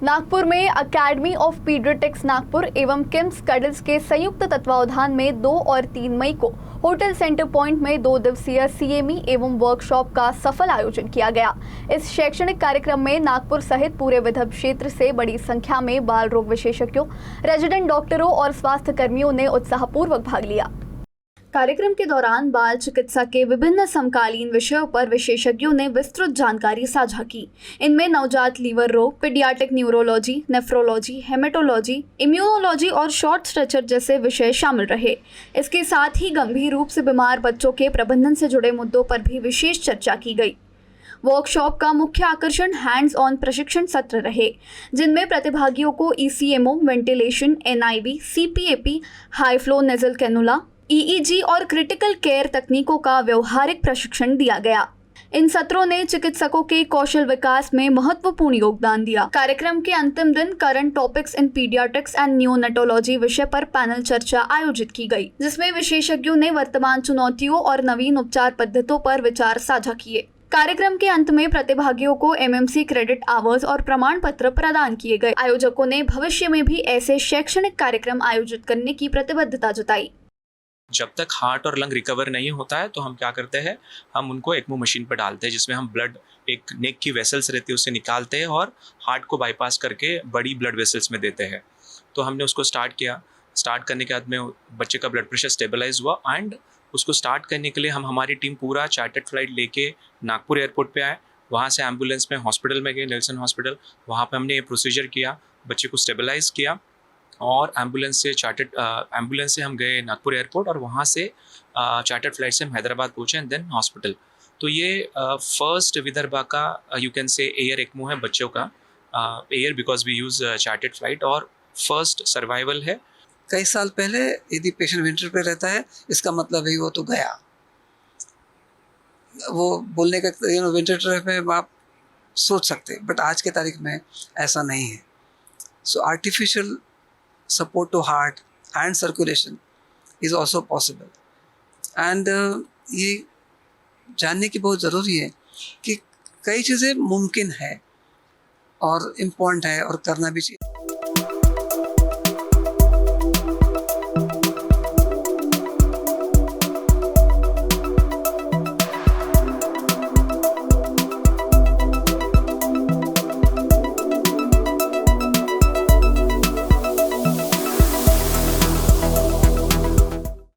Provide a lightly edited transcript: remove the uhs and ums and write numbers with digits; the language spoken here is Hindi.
नागपुर में अकेडमी ऑफ पीडियाट्रिक्स नागपुर एवं किम्स कडल्स के संयुक्त तत्वावधान में 2 और 3 मई को होटल सेंटर पॉइंट में 2 दिवसीय सीएमई एवं वर्कशॉप का सफल आयोजन किया गया। इस शैक्षणिक कार्यक्रम में नागपुर सहित पूरे विदर्भ क्षेत्र से बड़ी संख्या में बाल रोग विशेषज्ञों, रेजिडेंट डॉक्टरों और स्वास्थ्य कर्मियों ने उत्साहपूर्वक भाग लिया। कार्यक्रम के दौरान बाल चिकित्सा के विभिन्न समकालीन विषयों पर विशेषज्ञों ने विस्तृत जानकारी साझा की। इनमें नवजात लीवर रोग, paediatric neurology, nephrology, haematology, immunology और शॉर्ट स्ट्रेचर जैसे विषय शामिल रहे। इसके साथ ही गंभीर रूप से बीमार बच्चों के प्रबंधन से जुड़े मुद्दों पर भी विशेष चर्चा की गई। वर्कशॉप का मुख्य आकर्षण हैंड्स ऑन प्रशिक्षण सत्र रहे, जिनमें प्रतिभागियों को ECMO, ventilation, NIV, CPAP, high flow nasal cannula, EEG और क्रिटिकल केयर तकनीकों का व्यवहारिक प्रशिक्षण दिया गया। इन सत्रों ने चिकित्सकों के कौशल विकास में महत्वपूर्ण योगदान दिया। कार्यक्रम के अंतिम दिन current topics in paediatrics and neonatology विषय पर पैनल चर्चा आयोजित की गई, जिसमें विशेषज्ञों ने वर्तमान चुनौतियों और नवीन उपचार पद्धतियों पर विचार साझा किए। कार्यक्रम के अंत में प्रतिभागियों को MMC क्रेडिट आवर्स और प्रमाण पत्र प्रदान किए गए। आयोजकों ने भविष्य में भी ऐसे शैक्षणिक कार्यक्रम आयोजित करने की प्रतिबद्धता जताई। जब तक हार्ट और लंग रिकवर नहीं होता है तो हम क्या करते हैं, हम उनको एक्मो मशीन पर डालते हैं, जिसमें हम ब्लड, एक नेक की वेसल्स रहती है उसे निकालते हैं और हार्ट को बाईपास करके बड़ी ब्लड वेसल्स में देते हैं। तो हमने उसको स्टार्ट किया। स्टार्ट करने के बाद में बच्चे का ब्लड प्रेशर स्टेबलाइज हुआ एंड उसको स्टार्ट करने के लिए हम हमारी टीम पूरा चार्टर्ड फ्लाइट लेके नागपुर एयरपोर्ट पे आए। वहाँ से एम्बुलेंस में हॉस्पिटल में गए, नेल्सन हॉस्पिटल। वहाँ पे हमने ये प्रोसीजर किया, बच्चे को स्टेबलाइज किया और एम्बुलेंस से हम गए नागपुर एयरपोर्ट और वहाँ से चार्टर्ड फ्लाइट से हम हैदराबाद पहुँचे एंड देन हॉस्पिटल। तो ये फर्स्ट विदर्भा का you can say air ECMO है बच्चों का, air because we use chartered flight, और फर्स्ट सर्वाइवल है। कई साल पहले यदि पेशेंट वेंटिलेटर पे रहता है, इसका मतलब है वो तो गया। वो बोलने का वेंटिलेटर पे आप सोच सकते, बट आज के तारीख में ऐसा नहीं है। सो artificial support to heart and circulation is also possible. And ये जानने की बहुत ज़रूरी है कि कई चीज़ें मुमकिन है और इम्पोर्टेंट है और करना भी चाहिए।